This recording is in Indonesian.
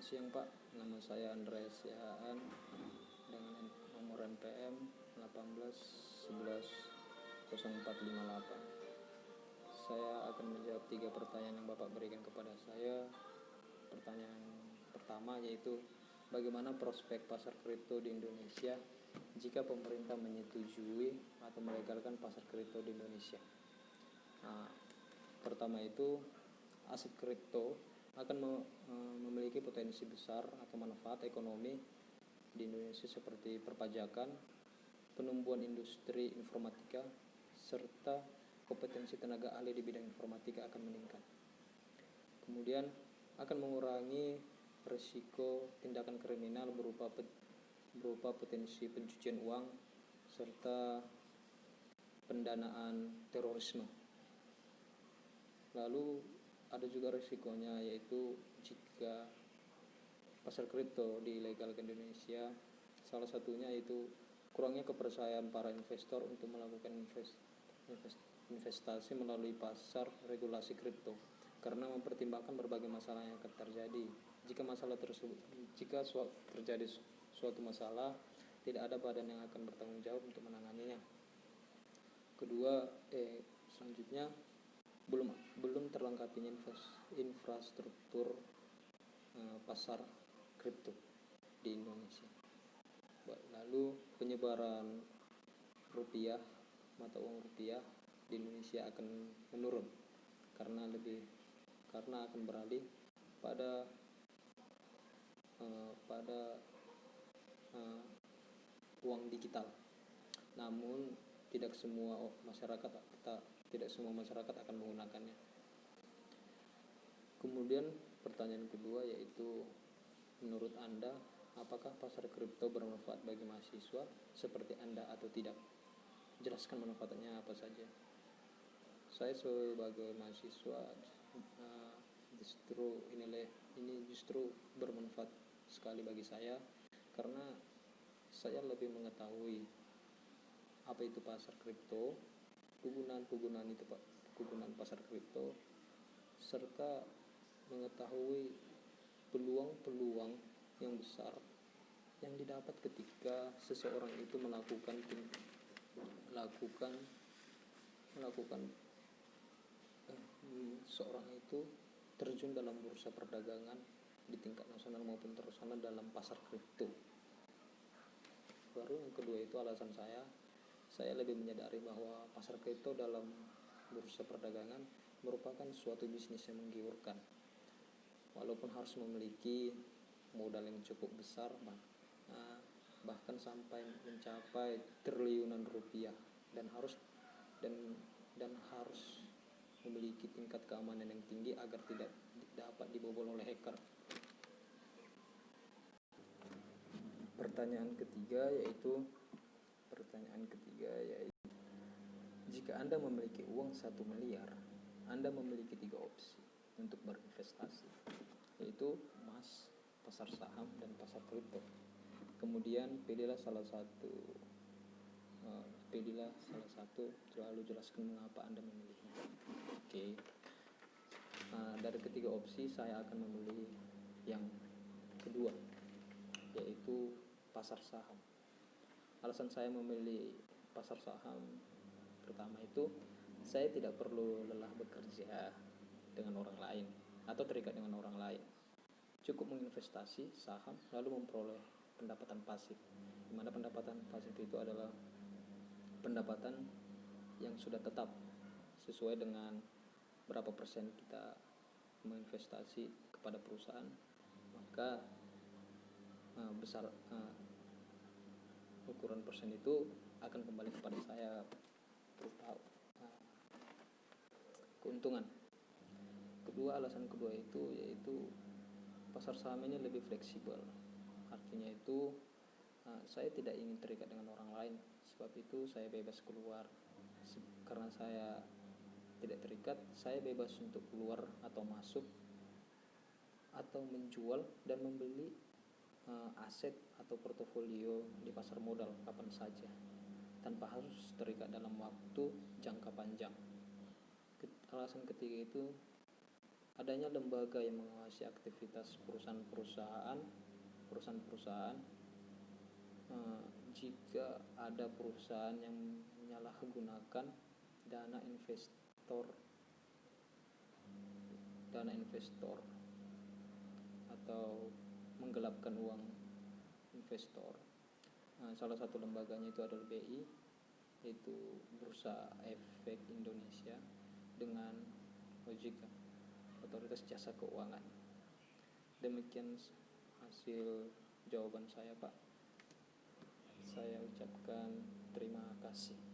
Siang Pak, nama saya Andreas Yahaan dengan nomor NPM 18110458. Saya akan menjawab 3 pertanyaan yang Bapak berikan kepada saya. Pertanyaan pertama yaitu bagaimana prospek pasar kripto di Indonesia jika pemerintah menyetujui atau melegalkan pasar kripto di Indonesia. Pertama itu, aset kripto akan memiliki potensi besar atau manfaat ekonomi di Indonesia seperti perpajakan, penumbuhan industri informatika, serta kompetensi tenaga ahli di bidang informatika akan meningkat. Kemudian akan mengurangi risiko tindakan kriminal berupa potensi pencucian uang serta pendanaan terorisme. Lalu ada juga risikonya, yaitu jika pasar kripto dilegalkan di Indonesia, salah satunya yaitu kurangnya kepercayaan para investor untuk melakukan investasi melalui pasar regulasi kripto karena mempertimbangkan berbagai masalah yang akan terjadi. Jika terjadi suatu masalah, tidak ada badan yang akan bertanggung jawab untuk menanganinya. Selanjutnya belum terlengkapinya infrastruktur pasar kripto di Indonesia. Lalu penyebaran mata uang rupiah di Indonesia akan menurun karena akan beralih pada uang digital. Namun tidak semua masyarakat akan menggunakannya. Kemudian pertanyaan kedua yaitu, menurut Anda, apakah pasar kripto bermanfaat bagi mahasiswa seperti Anda atau tidak? Jelaskan manfaatnya apa saja. Saya sebagai mahasiswa justru bermanfaat sekali bagi saya karena saya lebih mengetahui apa itu pasar kripto, kegunaan pasar kripto, serta mengetahui peluang-peluang yang besar yang didapat ketika seseorang itu seorang itu terjun dalam bursa perdagangan di tingkat nasional maupun internasional dalam pasar kripto. Baru yang kedua itu alasan saya lebih menyadari bahwa pasar kripto dalam bursa perdagangan merupakan suatu bisnis yang menggiurkan. Walaupun harus memiliki modal yang cukup besar, bahkan sampai mencapai triliunan rupiah, dan harus memiliki tingkat keamanan yang tinggi agar tidak dapat dibobol oleh hacker. Pertanyaan ketiga yaitu jika Anda memiliki uang 1 miliar, Anda memiliki 3 opsi untuk berinvestasi, yaitu emas, pasar saham, dan pasar kripto. Kemudian pilihlah salah satu, lalu jelaskan mengapa Anda memilihnya. Dari ketiga opsi, saya akan memilih yang kedua, yaitu pasar saham. Alasan saya memilih pasar saham pertama itu, saya tidak perlu lelah bekerja dengan orang lain atau terikat dengan orang lain. Cukup menginvestasi saham lalu memperoleh pendapatan pasif, di mana pendapatan pasif itu adalah pendapatan yang sudah tetap sesuai dengan berapa persen kita menginvestasi kepada perusahaan, maka ukuran persen itu akan kembali kepada saya berupa keuntungan. Alasan kedua itu yaitu pasar saham ini lebih fleksibel. Artinya itu saya tidak ingin terikat dengan orang lain, sebab itu saya bebas keluar. Karena saya tidak terikat, saya bebas untuk keluar atau masuk atau menjual dan membeli aset atau portofolio di pasar modal kapan saja tanpa harus terikat dalam waktu jangka panjang. Alasan ketiga itu adanya lembaga yang mengawasi aktivitas perusahaan-perusahaan jika ada perusahaan yang menyalahgunakan dana investor atau menggelapkan uang investor. Salah satu lembaganya itu adalah BI, yaitu Bursa Efek Indonesia, dengan OJK, Otoritas Jasa Keuangan. Demikian hasil jawaban saya, Pak. Saya ucapkan terima kasih.